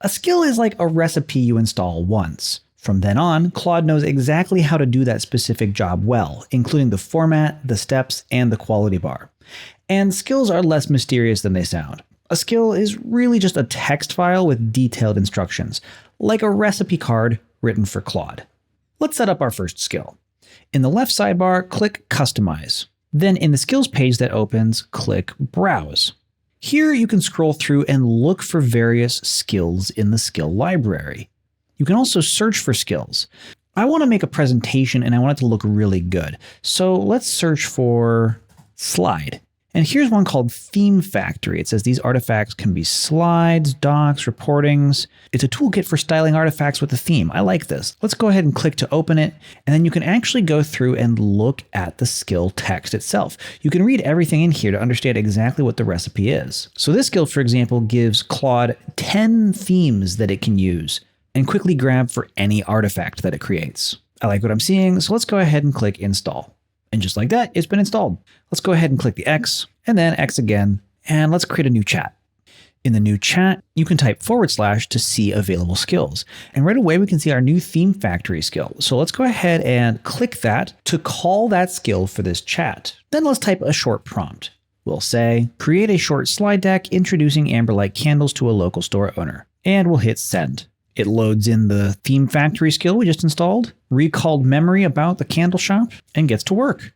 A skill is like a recipe you install once. From then on, Claude knows exactly how to do that specific job well, including the format, the steps, and the quality bar. And skills are less mysterious than they sound. A skill is really just a text file with detailed instructions, like a recipe card written for Claude. Let's set up our first skill. In the left sidebar, click Customize. Then in the skills page that opens, click Browse. Here you can scroll through and look for various skills in the skill library. You can also search for skills. I want to make a presentation and I want it to look really good. So let's search for slide. And here's one called Theme Factory. It says these artifacts can be slides, docs, reportings. It's a toolkit for styling artifacts with a theme. I like this. Let's go ahead and click to open it. And then you can actually go through and look at the skill text itself. You can read everything in here to understand exactly what the recipe is. So this skill, for example, gives Claude 10 themes that it can use and quickly grab for any artifact that it creates. I like what I'm seeing, so let's go ahead and click Install. And just like that, it's been installed. Let's go ahead and click the X, and then X again, and let's create a new chat. In the new chat, you can type / to see available skills. And right away, we can see our new Theme Factory skill. So let's go ahead and click that to call that skill for this chat. Then let's type a short prompt. We'll say, create a short slide deck introducing Amberlight candles to a local store owner. And we'll hit send. It loads in the Theme Factory skill we just installed, recalled memory about the candle shop, and gets to work.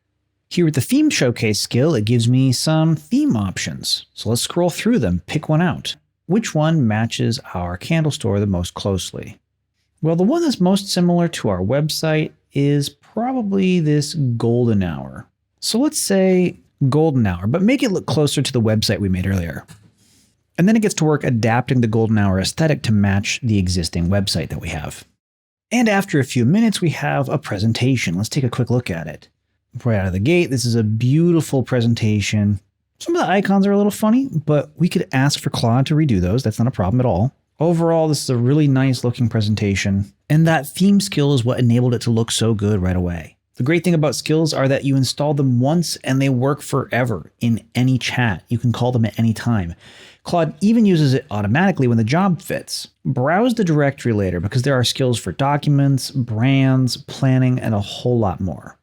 Here with the Theme Showcase skill, it gives me some theme options. So let's scroll through them, pick one out. Which one matches our candle store the most closely? Well, the one that's most similar to our website is probably this golden hour. So let's say golden hour, but make it look closer to the website we made earlier. And then it gets to work adapting the golden hour aesthetic to match the existing website that we have. And after a few minutes, we have a presentation. Let's take a quick look at it. Right out of the gate, this is a beautiful presentation. Some of the icons are a little funny, but we could ask for Claude to redo those. That's not a problem at all. Overall, this is a really nice looking presentation. And that theme skill is what enabled it to look so good right away. The great thing about skills are that you install them once and they work forever in any chat. You can call them at any time. Claude even uses it automatically when the job fits. Browse the directory later because there are skills for documents, brands, planning, and a whole lot more.